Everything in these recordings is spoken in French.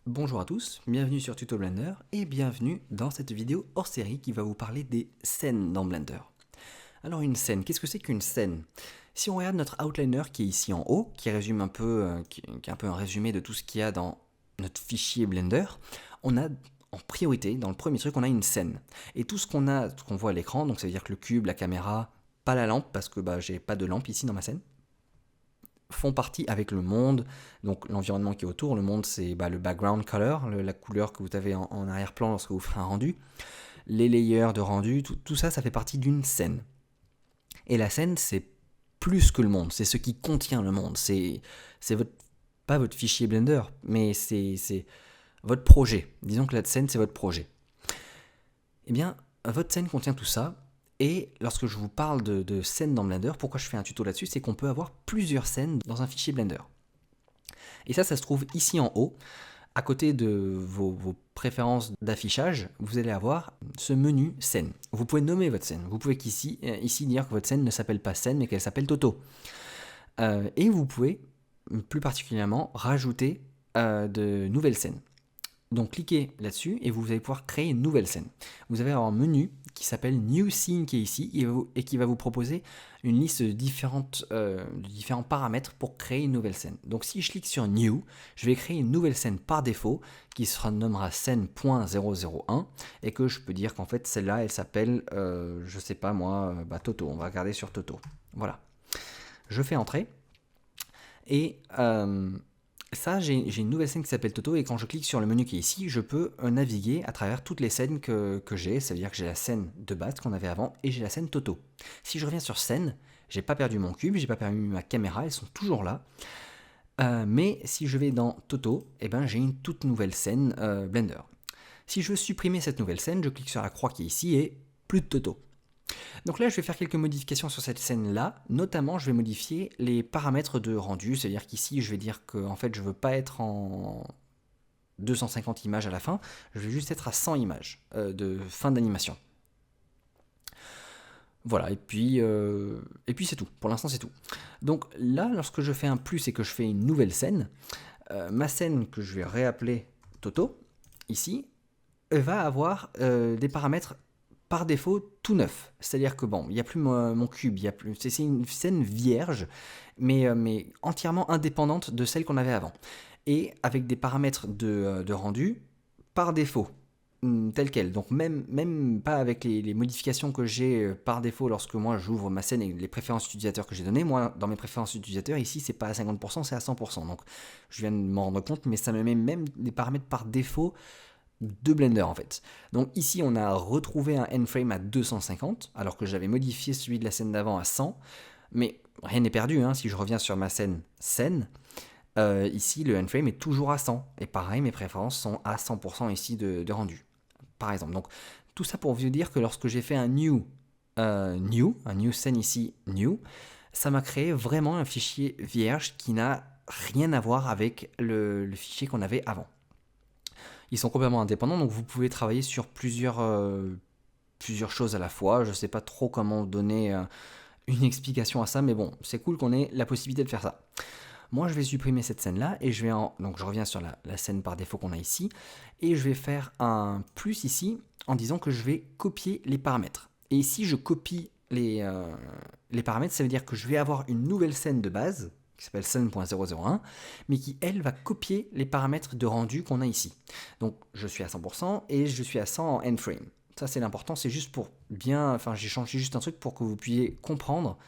Bonjour à tous, bienvenue sur Tuto Blender et bienvenue dans cette vidéo hors série qui va vous parler des scènes dans Blender. Alors une scène, qu'est-ce que c'est qu'une scène? Si on regarde notre outliner qui est ici en haut, qui résume un peu, qui est un peu un résumé de tout ce qu'il y a dans notre fichier Blender, on a en priorité, dans le premier truc, on a une scène. Et tout ce qu'on voit à l'écran, donc ça veut dire que le cube, la caméra, pas la lampe, parce que j'ai pas de lampe ici dans ma scène, font partie avec le monde, donc l'environnement qui est autour. Le monde, c'est le background color, la couleur que vous avez en arrière-plan lorsque vous ferez un rendu. Les layers de rendu, tout ça, ça fait partie d'une scène. Et la scène, c'est plus que le monde, c'est ce qui contient le monde. C'est pas votre fichier Blender, mais c'est votre projet. Disons que la scène, c'est votre projet. Eh bien, votre scène contient tout ça. Et lorsque je vous parle de scènes dans Blender, pourquoi je fais un tuto là-dessus, c'est qu'on peut avoir plusieurs scènes dans un fichier Blender. Et ça se trouve ici en haut, à côté de vos préférences d'affichage, vous allez avoir ce menu scène. Vous pouvez nommer votre scène. Vous pouvez ici dire que votre scène ne s'appelle pas scène, mais qu'elle s'appelle Toto. Et vous pouvez, plus particulièrement, rajouter de nouvelles scènes. Donc cliquez là-dessus et vous allez pouvoir créer une nouvelle scène. Vous avez un menu qui s'appelle New Scene qui est ici et qui va vous proposer une liste de différents paramètres pour créer une nouvelle scène. Donc si je clique sur New, je vais créer une nouvelle scène par défaut qui se nommera scène.001 et que je peux dire qu'en fait celle-là elle s'appelle, je sais pas moi, Toto. On va regarder sur Toto. Voilà. Je fais entrer et ça, j'ai une nouvelle scène qui s'appelle Toto et quand je clique sur le menu qui est ici, je peux naviguer à travers toutes les scènes que j'ai. Ça veut dire que j'ai la scène de base qu'on avait avant et j'ai la scène Toto. Si je reviens sur scène, j'ai pas perdu mon cube, j'ai pas perdu ma caméra, elles sont toujours là. Mais si je vais dans Toto, j'ai une toute nouvelle scène Blender. Si je veux supprimer cette nouvelle scène, je clique sur la croix qui est ici et plus de Toto. Donc là, je vais faire quelques modifications sur cette scène-là. Notamment, je vais modifier les paramètres de rendu. C'est-à-dire qu'ici, je vais dire que en fait, je ne veux pas être en 250 images à la fin. Je vais juste être à 100 images de fin d'animation. Voilà, et puis c'est tout. Pour l'instant, c'est tout. Donc là, lorsque je fais un plus et que je fais une nouvelle scène, ma scène que je vais réappeler Toto, ici, va avoir des paramètres par défaut tout neuf. C'est-à-dire que il n'y a plus mon cube, c'est une scène vierge, mais entièrement indépendante de celle qu'on avait avant. Et avec des paramètres de rendu par défaut, tel quel. Donc même pas avec les modifications que j'ai par défaut lorsque moi j'ouvre ma scène et les préférences utilisateurs que j'ai données. Moi, dans mes préférences utilisateurs, ici, c'est pas à 50%, c'est à 100%. Donc je viens de m'en rendre compte, mais ça me met même des paramètres par défaut de Blender en fait. Donc ici on a retrouvé un N-frame à 250 alors que j'avais modifié celui de la scène d'avant à 100, mais rien n'est perdu, hein. Si je reviens sur ma scène, ici le N-frame est toujours à 100 et pareil mes préférences sont à 100% ici de rendu par exemple. Donc tout ça pour vous dire que lorsque j'ai fait un new scène ici, new, ça m'a créé vraiment un fichier vierge qui n'a rien à voir avec le fichier qu'on avait avant. Ils sont complètement indépendants, donc vous pouvez travailler sur plusieurs choses à la fois. Je ne sais pas trop comment donner une explication à ça, mais bon, c'est cool qu'on ait la possibilité de faire ça. Moi, je vais supprimer cette scène-là, et donc je reviens sur la scène par défaut qu'on a ici, et je vais faire un plus ici, en disant que je vais copier les paramètres. Et ici, je copie les paramètres, ça veut dire que je vais avoir une nouvelle scène de base, qui s'appelle scène.001, mais qui, elle, va copier les paramètres de rendu qu'on a ici. Donc, je suis à 100% et je suis à 100 en N-frame. Ça, c'est l'important, c'est juste pour j'ai changé juste un truc pour que vous puissiez comprendre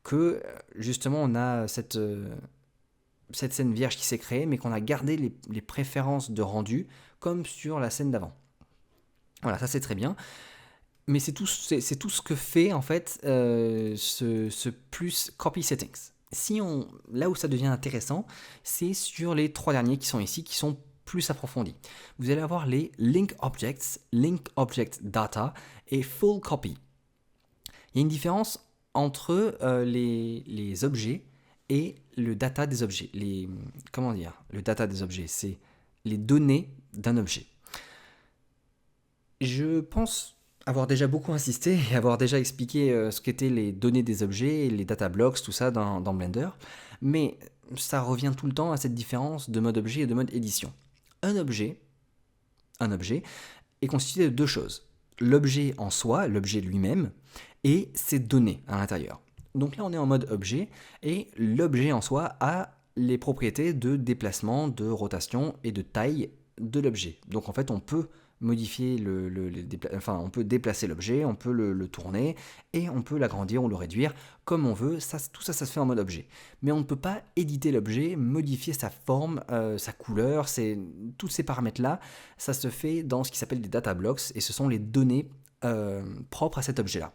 que, justement, on a cette scène vierge qui s'est créée, mais qu'on a gardé les préférences de rendu, comme sur la scène d'avant. Voilà, ça, c'est très bien. Mais c'est tout ce que fait, en fait, ce plus copy settings. Là où ça devient intéressant, c'est sur les trois derniers qui sont ici, qui sont plus approfondis. Vous allez avoir les link objects, link object data et full copy. Il y a une différence entre les objets et le data des objets. Le data des objets, c'est les données d'un objet. Je pense avoir déjà beaucoup insisté et avoir déjà expliqué ce qu'étaient les données des objets, les data blocks, tout ça dans Blender, mais ça revient tout le temps à cette différence de mode objet et de mode édition. Un objet est constitué de deux choses. L'objet en soi, l'objet lui-même, et ses données à l'intérieur. Donc là, on est en mode objet, et l'objet en soi a les propriétés de déplacement, de rotation et de taille de l'objet. Donc en fait, on peut modifier on peut déplacer l'objet, on peut le tourner, et on peut l'agrandir ou le réduire comme on veut. Tout ça se fait en mode objet. Mais on ne peut pas éditer l'objet, modifier sa forme, sa couleur, tous ces paramètres-là, ça se fait dans ce qui s'appelle des data blocks, et ce sont les données propres à cet objet-là.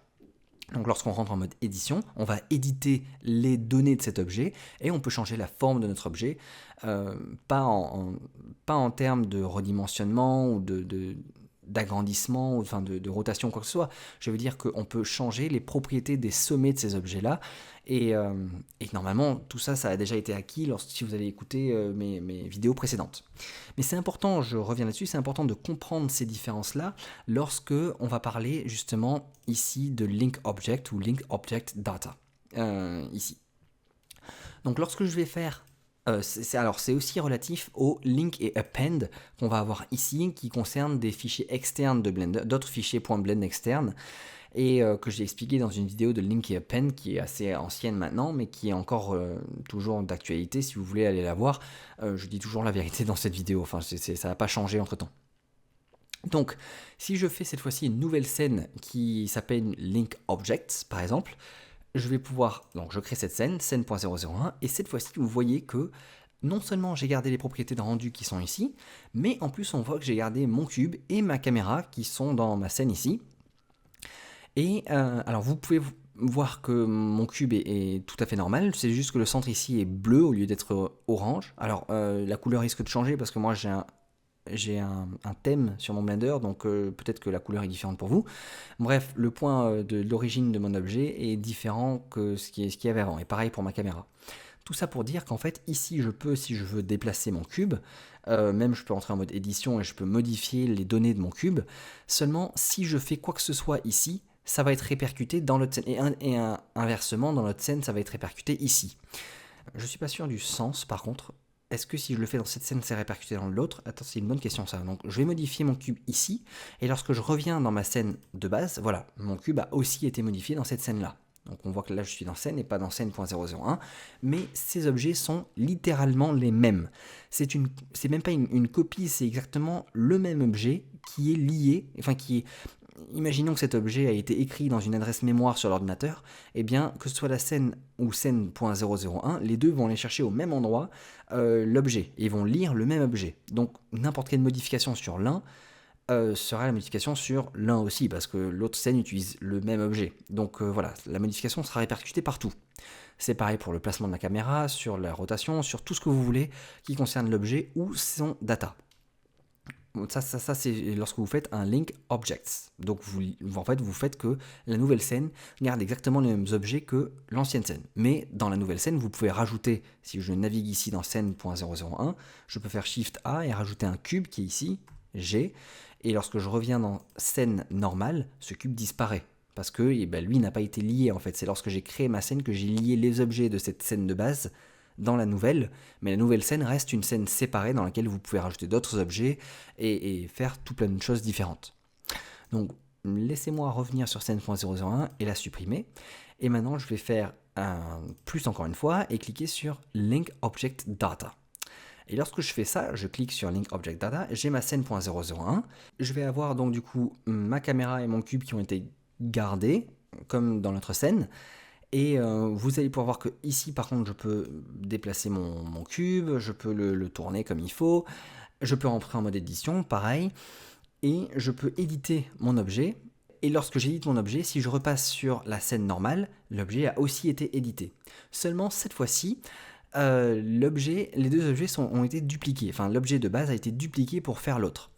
Donc lorsqu'on rentre en mode édition, on va éditer les données de cet objet et on peut changer la forme de notre objet, pas en termes de redimensionnement ou d'agrandissement, ou enfin de rotation, quoi que ce soit. Je veux dire qu'on peut changer les propriétés des sommets de ces objets-là. Et normalement, tout ça, ça a déjà été acquis si vous avez écouté mes vidéos précédentes. Mais c'est important, je reviens là-dessus, c'est important de comprendre ces différences-là lorsque on va parler justement ici de link object ou link object data, ici. Donc lorsque je vais faire, c'est aussi relatif au link et append qu'on va avoir ici, qui concerne des fichiers externes de Blender, d'autres fichiers .blend externes, et que j'ai expliqué dans une vidéo de Link et Append qui est assez ancienne maintenant, mais qui est encore toujours d'actualité si vous voulez aller la voir. Je dis toujours la vérité dans cette vidéo, enfin ça n'a pas changé entre temps. Donc, si je fais cette fois-ci une nouvelle scène qui s'appelle Link Objects, par exemple, je vais pouvoir, donc je crée cette scène.001, et cette fois-ci, vous voyez que non seulement j'ai gardé les propriétés de rendu qui sont ici, mais en plus on voit que j'ai gardé mon cube et ma caméra qui sont dans ma scène ici. Et alors vous pouvez voir que mon cube est tout à fait normal, c'est juste que le centre ici est bleu au lieu d'être orange. Alors la couleur risque de changer parce que moi j'ai un thème sur mon Blender, donc peut-être que la couleur est différente pour vous. Bref, le point de l'origine de mon objet est différent que ce qu'il y avait avant, et pareil pour ma caméra. Tout ça pour dire qu'en fait, ici, je peux, si je veux déplacer mon cube, même je peux entrer en mode édition et je peux modifier les données de mon cube, seulement si je fais quoi que ce soit ici, ça va être répercuté dans l'autre scène, et inversement, dans l'autre scène, ça va être répercuté ici. Je ne suis pas sûr du sens, par contre. Est-ce que si je le fais dans cette scène, c'est répercuté dans l'autre? Attends, c'est une bonne question ça. Donc je vais modifier mon cube ici, et lorsque je reviens dans ma scène de base, voilà, mon cube a aussi été modifié dans cette scène-là. Donc on voit que là je suis dans scène et pas dans scène.001, mais ces objets sont littéralement les mêmes. C'est même pas une copie, c'est exactement le même objet qui est lié, imaginons que cet objet a été écrit dans une adresse mémoire sur l'ordinateur, et bien que ce soit la scène ou scène.001, les deux vont aller chercher au même endroit l'objet, et vont lire le même objet. Donc n'importe quelle modification sur l'un sera la modification sur l'un aussi, parce que l'autre scène utilise le même objet. Donc voilà, la modification sera répercutée partout. C'est pareil pour le placement de la caméra, sur la rotation, sur tout ce que vous voulez qui concerne l'objet ou son data. Ça c'est lorsque vous faites un link objects. Donc vous faites que la nouvelle scène garde exactement les mêmes objets que l'ancienne scène. Mais dans la nouvelle scène, vous pouvez rajouter, si je navigue ici dans scène.001, je peux faire Shift A et rajouter un cube qui est ici, G, et lorsque je reviens dans scène normale, ce cube disparaît. Parce que lui n'a pas été lié en fait. C'est lorsque j'ai créé ma scène que j'ai lié les objets de cette scène de base dans la nouvelle, mais la nouvelle scène reste une scène séparée dans laquelle vous pouvez rajouter d'autres objets et faire tout plein de choses différentes. Donc laissez-moi revenir sur scène.001 et la supprimer. Et maintenant je vais faire un plus encore une fois et cliquer sur Link Object Data. Et lorsque je fais ça, je clique sur Link Object Data, j'ai ma scène.001. Je vais avoir donc du coup ma caméra et mon cube qui ont été gardés, comme dans notre scène. Et vous allez pouvoir voir que ici par contre je peux déplacer mon cube, je peux le tourner comme il faut, je peux rentrer en mode édition, pareil, et je peux éditer mon objet. Et lorsque j'édite mon objet, si je repasse sur la scène normale, l'objet a aussi été édité. Seulement cette fois-ci, les deux objets ont été dupliqués, enfin l'objet de base a été dupliqué pour faire l'autre.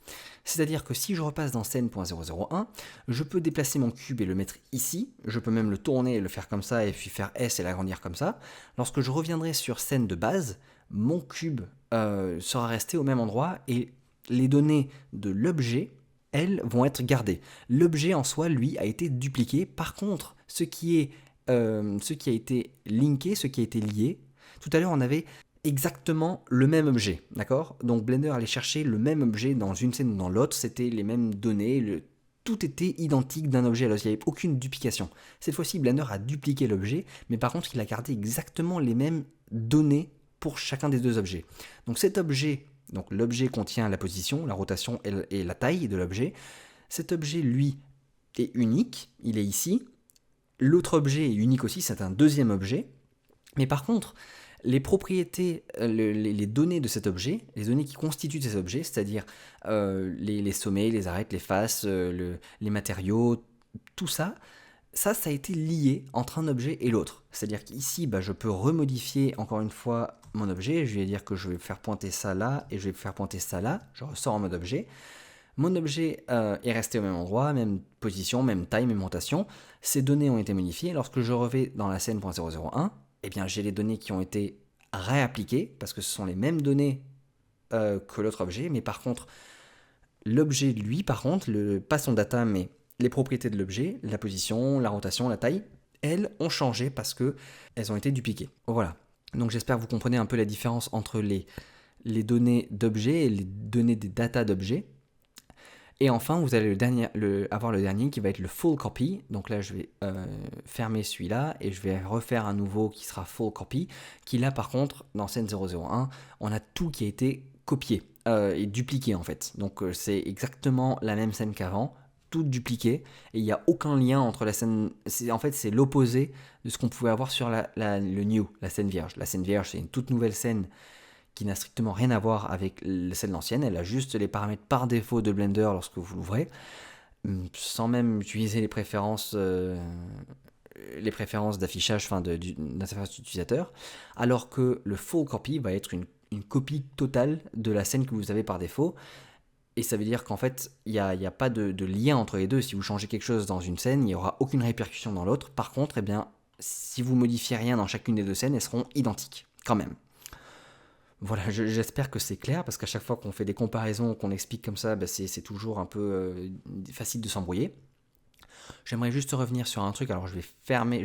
C'est-à-dire que si je repasse dans scène.001, je peux déplacer mon cube et le mettre ici, je peux même le tourner et le faire comme ça, et puis faire S et l'agrandir comme ça. Lorsque je reviendrai sur scène de base, mon cube sera resté au même endroit, et les données de l'objet, elles, vont être gardées. L'objet en soi, lui, a été dupliqué. Par contre, ce qui a été linké, ce qui a été lié, tout à l'heure on avait exactement le même objet, d'accord? Donc Blender allait chercher le même objet dans une scène ou dans l'autre, c'était les mêmes données, tout était identique d'un objet à l'autre, il n'y avait aucune duplication. Cette fois-ci, Blender a dupliqué l'objet, mais par contre, il a gardé exactement les mêmes données pour chacun des deux objets. Donc cet objet, donc l'objet contient la position, la rotation et la taille de l'objet. Cet objet, lui, est unique, il est ici. L'autre objet est unique aussi, c'est un deuxième objet. Mais par contre, les propriétés, les données de cet objet, les données qui constituent ces objets, c'est-à-dire les sommets, les arêtes, les faces, les matériaux, tout ça, ça a été lié entre un objet et l'autre. C'est-à-dire qu'ici, je peux remodifier encore une fois mon objet. Je vais dire que je vais faire pointer ça là et je vais faire pointer ça là. Je ressors en mode objet. Mon objet est resté au même endroit, même position, même taille, même rotation. Ces données ont été modifiées. Lorsque je reviens dans la scène.001, eh bien, j'ai les données qui ont été réappliquées, parce que ce sont les mêmes données que l'autre objet, mais par contre, l'objet, lui, par contre, pas son data, mais les propriétés de l'objet, la position, la rotation, la taille, elles ont changé parce que elles ont été dupliquées. Voilà. Donc j'espère que vous comprenez un peu la différence entre les données d'objets et les données des data d'objets. Et enfin, vous allez avoir le dernier qui va être le full copy. Donc là, je vais fermer celui-là et je vais refaire un nouveau qui sera full copy. Qui là, par contre, dans scène 001, on a tout qui a été copié et dupliqué en fait. Donc c'est exactement la même scène qu'avant, tout dupliqué. Et il n'y a aucun lien entre la scène. En fait, c'est l'opposé de ce qu'on pouvait avoir sur le new, la scène vierge. La scène vierge, c'est une toute nouvelle scène qui n'a strictement rien à voir avec celle d'ancienne. Elle a juste les paramètres par défaut de Blender lorsque vous l'ouvrez, sans même utiliser les préférences d'affichage, d'interface d'utilisateur, alors que le full copy va être une copie totale de la scène que vous avez par défaut. Et ça veut dire qu'en fait, il n'y a pas de lien entre les deux. Si vous changez quelque chose dans une scène, il n'y aura aucune répercussion dans l'autre. Par contre, si vous modifiez rien dans chacune des deux scènes, elles seront identiques, quand même. Voilà, j'espère que c'est clair, parce qu'à chaque fois qu'on fait des comparaisons, qu'on explique comme ça, c'est toujours un peu facile de s'embrouiller. J'aimerais juste revenir sur un truc, alors je vais fermer,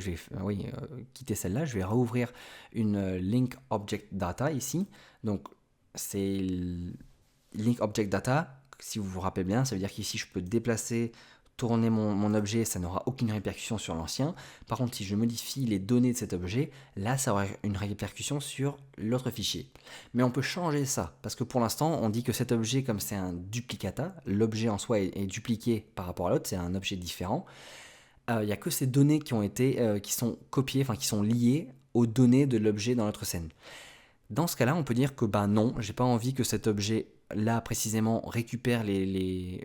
quitter celle-là, je vais rouvrir une Link Object Data ici. Donc c'est Link Object Data, si vous vous rappelez bien, ça veut dire qu'ici je peux déplacer, tourner mon objet, ça n'aura aucune répercussion sur l'ancien. Par contre, si je modifie les données de cet objet, là, ça aura une répercussion sur l'autre fichier. Mais on peut changer ça, parce que pour l'instant, on dit que cet objet, comme c'est un duplicata, l'objet en soi est dupliqué par rapport à l'autre, c'est un objet différent. Il n'y a que ces données qui sont copiées, qui sont liées aux données de l'objet dans notre scène. Dans ce cas-là, on peut dire que non, j'ai pas envie que cet objet là précisément récupère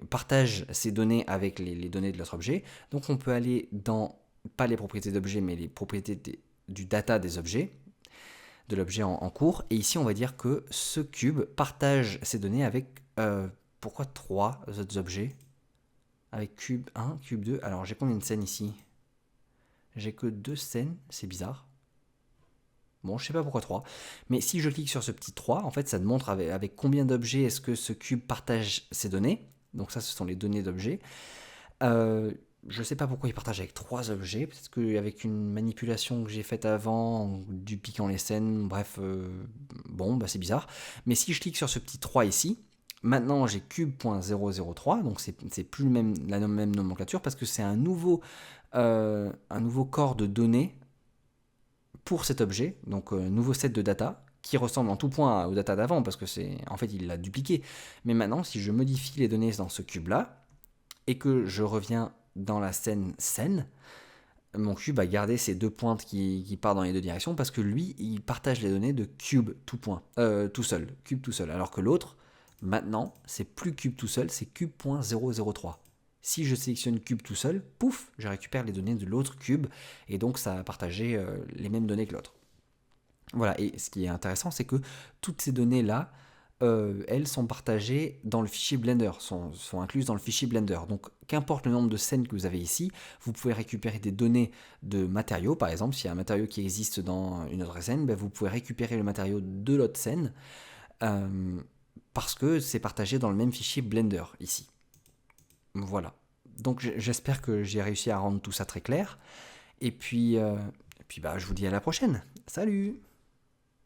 partage ces données avec les données de l'autre objet. Donc on peut aller dans, pas les propriétés d'objet, mais les propriétés du data des objets, de l'objet en cours. Et ici on va dire que ce cube partage ces données avec, pourquoi 3 autres objets? Avec cube 1, cube 2, alors j'ai combien de scènes ici? J'ai que 2 scènes, c'est bizarre. Bon, je sais pas pourquoi 3. Mais si je clique sur ce petit 3, en fait, ça te montre avec combien d'objets est-ce que ce cube partage ses données. Donc ça, ce sont les données d'objets. Je sais pas pourquoi il partage avec 3 objets. Peut-être qu'avec une manipulation que j'ai faite avant, en dupliquant les scènes, bref, c'est bizarre. Mais si je clique sur ce petit 3 ici, maintenant j'ai cube.003, donc c'est plus la même nomenclature, parce que c'est un nouveau corps de données pour cet objet, donc nouveau set de data, qui ressemble en tout point au data d'avant, parce que en fait il l'a dupliqué. Mais maintenant, si je modifie les données dans ce cube-là, et que je reviens dans la scène, mon cube a gardé ces 2 pointes qui partent dans les 2 directions, parce que lui, il partage les données de cube tout seul, cube tout seul, alors que l'autre, maintenant, c'est plus cube tout seul, c'est cube.003. Si je sélectionne cube tout seul, pouf, je récupère les données de l'autre cube, et donc ça a partagé les mêmes données que l'autre. Voilà, et ce qui est intéressant, c'est que toutes ces données-là, elles sont partagées dans le fichier Blender, sont incluses dans le fichier Blender. Donc, qu'importe le nombre de scènes que vous avez ici, vous pouvez récupérer des données de matériaux. Par exemple, s'il y a un matériau qui existe dans une autre scène, vous pouvez récupérer le matériau de l'autre scène, parce que c'est partagé dans le même fichier Blender, ici. Voilà. Donc j'espère que j'ai réussi à rendre tout ça très clair. Et puis, je vous dis à la prochaine. Salut!